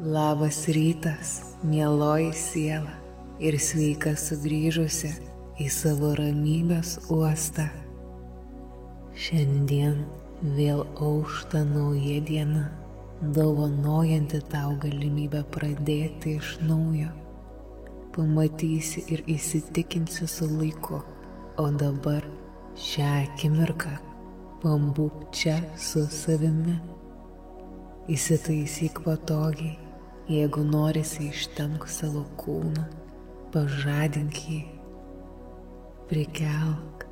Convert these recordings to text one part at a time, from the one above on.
Labas rytas, mieloji siela ir sveika sugrįžusi į savo ramybės uostą. Šiandien vėl aušta nauja diena, dovanojanti tau galimybę pradėti iš naujo. Pamatysi ir įsitikinsi su laiku, o dabar šią akimirką pabūk čia su savimi. Įsitaisyk patogiai, jeigu norisi ištempk savo kūną, pažadink jį, prikelk.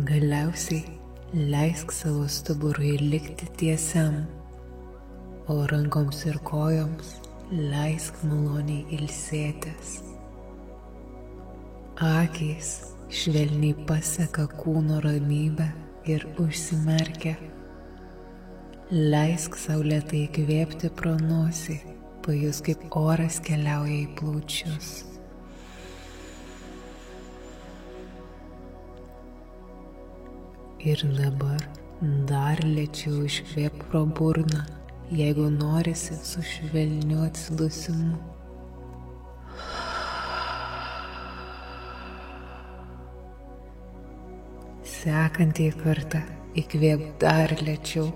Galiausiai leisk savo stuburui likti tiesiam, o rankoms ir kojoms leisk maloniai ilsėtis. Akys švelniai paseka kūno ramybę ir užsimerkia. Leisk sau lėtai įkvėpti pro nosį, pajus kaip oras keliauja į plaučius. Ir dabar dar lėčiau iškvėp pro burną, jeigu norisi su švelniu atsidusimu. Sekantį kartą įkvėp dar lėčiau.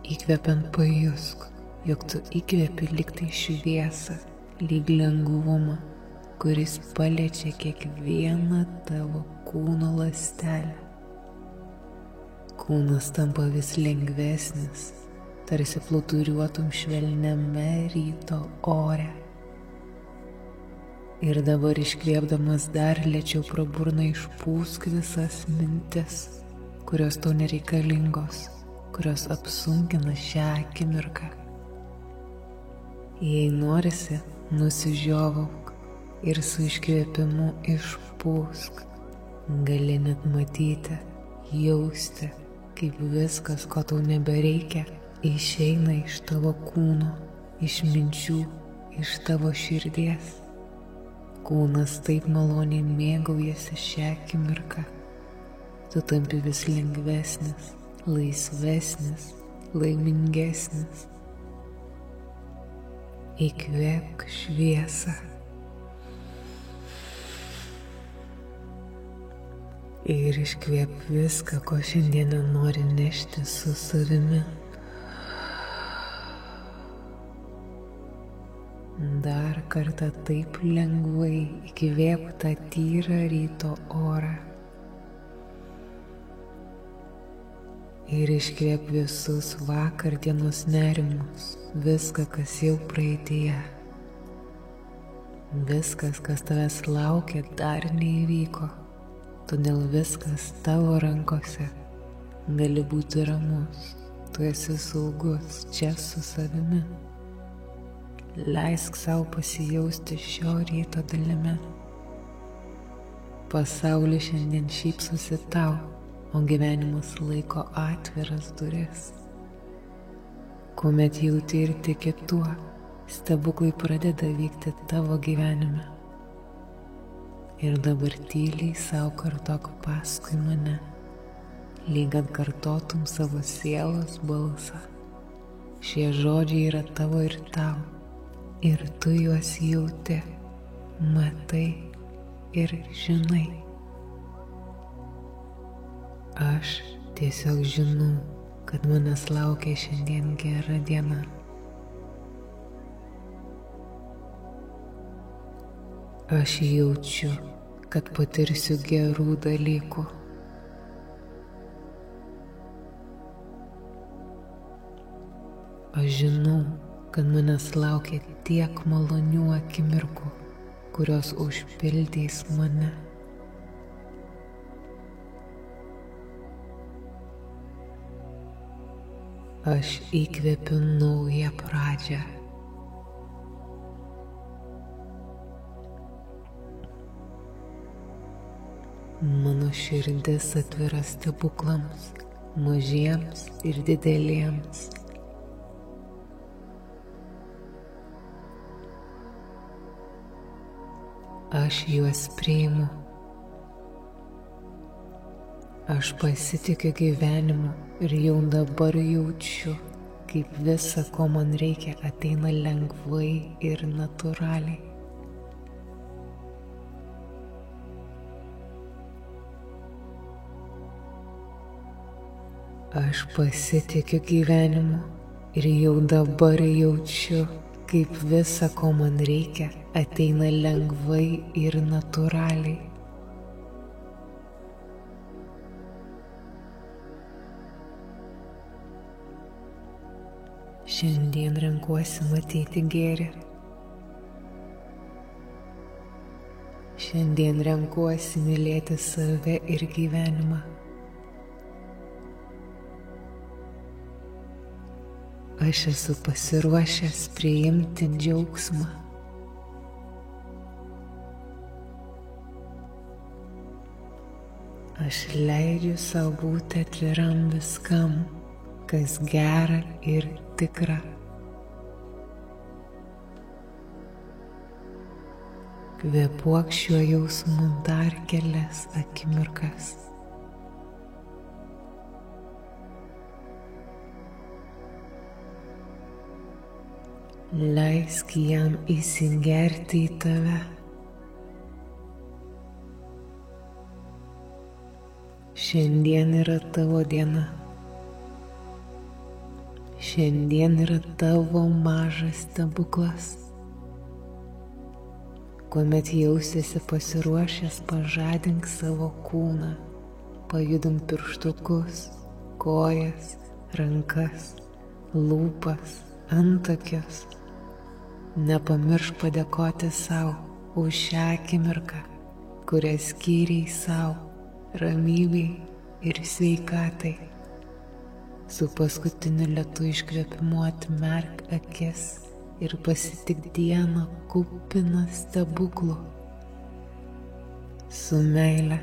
Įkvepiant pajusk, jog tu įkvepi lyg tai šviesą, lyg lengvumą, kuris paliečia kiekvieną tavo kūno ląstelę. Kūnas tampa vis lengvesnis, tarsi plūduriuotum švelniame ryto ore. Ir dabar iškvėpdamas dar lėčiau pro burną išpūsk visas mintis, kurios tau nereikalingos, kurios apsunkina šią akimirką. Jei norisi, nusižiovauk ir su iškvėpimu išpūsk. Gali net matyti, jausti, kaip viskas, ko tau nebereikia, išeina iš tavo kūno, iš minčių, iš tavo širdies. Kūnas taip maloniai mėgaujasi šią akimirką. Tu tampi vis lengvesnis, laisvesnis, laimingesnis. Įkvėpk šviesą. Ir iškvėp viską, ko šiandieną nori nešti su savimi. Dar kartą taip lengvai įkvėp tą tyrą ryto orą. Ir iškvėp visus vakar dienos nerimus, viską, kas jau praeityje. Viskas, kas tavęs laukia, dar neįvyko, todėl viskas tavo rankose. Gali būti ramus, tu esi saugus čia su savimi. Leisk sau pasijausti šio ryto dalimi. Pasaulis šiandien šypsosi tau, o gyvenimas laiko atviras duris. Kuomet jauti ir tiki tuo, stebuklai pradeda vykti tavo gyvenime. Ir dabar tyliai sau kartok paskui mane, lyg atkartotum savo sielos balsą. Šie žodžiai yra tavo ir tau. Ir tu juos jauti, matai ir žinai. Aš tiesiog žinau, kad manęs laukia šiandien gera diena. Aš jaučiu, kad patirsiu gerų dalykų. Aš žinau, kad manęs laukia tiek malonių akimirkų, kurios užpildys mane. Aš įkvepiu naują pradžią. Mano širdis atvira stebuklams, mažiems ir dideliems. Aš juos priimu. Aš pasitikiu gyvenimu ir jau dabar jaučiu, kaip visa, ko man reikia, ateina lengvai ir natūraliai. Aš pasitikiu gyvenimu ir jau dabar jaučiu, kaip visa, ko man reikia, ateina lengvai ir natūraliai. Šiandien renkuosi matyti gėrį. Šiandien renkuosi mylėti save ir gyvenimą. Aš esu pasiruošęs priimti džiaugsmą. Aš leidžiu sau būti atviram viskam, kas gera ir tikra. Kvėpuok šiuo jausmu dar kelias akimirkas. Leisk jam įsigerti į tave. Šiandien yra tavo diena. Šiandien yra tavo mažas stebuklas, kuomet jausiesi pasiruošęs, pažadink savo kūną, pajudink pirštukus, kojas, rankas, lūpas, antakius. Nepamiršk padėkoti sau už šią akimirką, kurią skyrei sau, ramybei ir sveikatai. Su paskutiniu lėtu iškvėpimu atmerk akis ir pasitik dieną kupiną stebuklų. Su meile,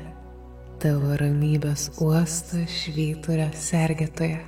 tavo ramybės uostas švyturio sergėtoja.